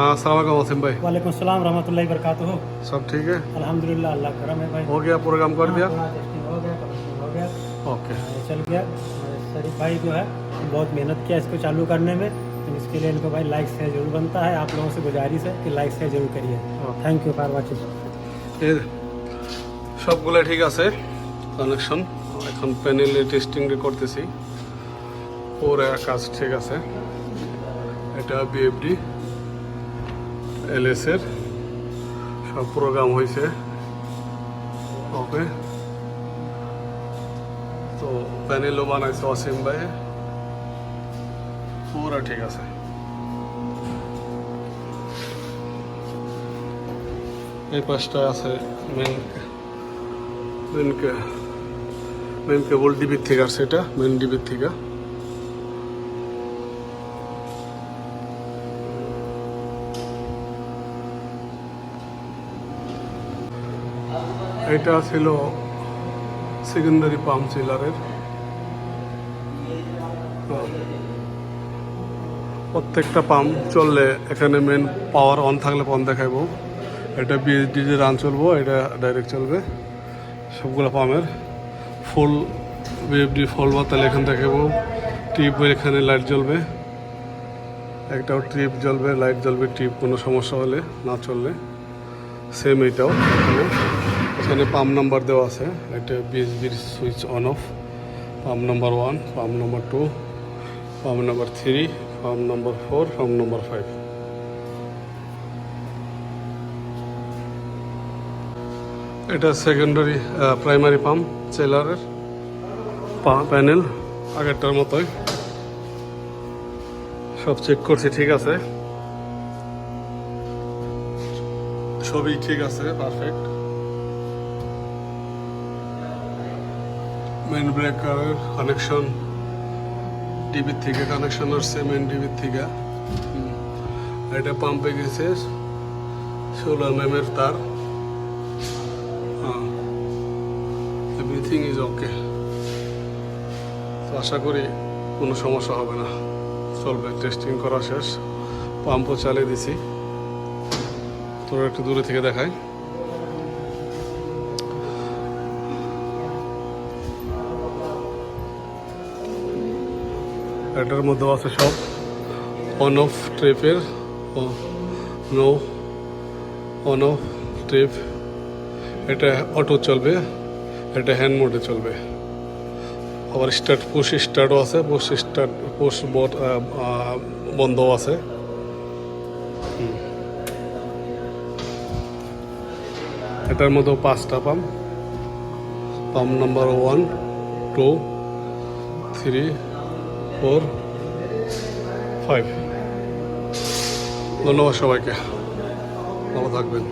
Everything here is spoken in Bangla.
अस्सलाम वालेकुम वसीम भाई। वालेकुम सलाम रहमतुल्लाहि बरकातुहू। सब ठीक है? अल्हम्दुलिल्लाह, अल्लाह करम है भाई। हो गया प्रोग्राम कर दिया? पूरा टेस्टिंग हो गया, कमीशनिंग हो गया, ओके। चल गया। शरीफ भाई जो है बहुत मेहनत किया इसको चालू करने में, तो इसके लिए इनको भाई लाइक शेयर जरूर बनता है। आप लोगों से गुजारिश है कि लाइक शेयर जरूर करिए। Thank you for watching. এই সবগুলো ঠিক আছে, কানেকশন। এখন প্যানেলে টেস্টিং করতেছি, পুরো কাজ ঠিক আছে। এটা বিএফডি এলএস এর সব প্রোগ্রাম হয়েছে। ওকে, তো প্যানেলও বানাইছে অসীম ভাই, পুরো ঠিক আছে। এই পাশটা আছে মেন কেবল ডিবির থেকে আসছে, এটা মেন ডিবির থেকে। এটা ছিল সেকেন্ডারি পাম্প চিলারের। প্রত্যেকটা পাম্প চললে এখানে মেন পাওয়ার অন থাকলে অন দেখাইবো। এটা বিএসডি রান চলবো, এটা ডাইরেক্ট চলবে। সবগুলো পাম্পের ফুল বিএফডি ফুল বা তাহলে এখান দেখাবো। টিপ এখানে লাইট জ্বলবে, একটাও ট্রিপ জ্বলবে, লাইট জ্বলবে। টিপ কোনো সমস্যা হলে না চললে সেম এটাও এখানে পাম্প নাম্বার দেওয়া আছে। এটা বিএসবির switch on off. Pump number 1, pump number 2, pump number 3, pump number 4, pump number 5। এটা সেকেন্ডারি প্রাইমারি পাম্প চেলারের প্যানেল, আগেরটার মতোই সব চেক করছি, ঠিক আছে, সবই ঠিক আছে, পারফেক্ট। মেন ব্রেকারের কানেকশন ডিবির থেকে কানেকশন আসছে, মেন ডিবির থেকে। এটা পাম্পে গেছে 16 mm তার। এভরিথিং ইজ ওকে, তো আশা করি কোনো সমস্যা হবে না, চলবে। টেস্টিং করা শেষ, পাম্পও চালিয়ে দিছি। তোরা একটু দূরে থেকে দেখাই। এটার মধ্যে আছে সব অন অফ ট্রিপের, নো অন অফ ট্রিপ। এটা অটো চলবে, এটা হ্যান্ড মোডে চলবে। আবার স্টার্ট পুশ স্টার্টও আছে, পুশ বন্ধও আছে। এটার মধ্যেও 5টা পাম্প। Pump number 1, 2, 3, 4, 5। ধন্যবাদ সবাইকে, ভালো থাকবেন।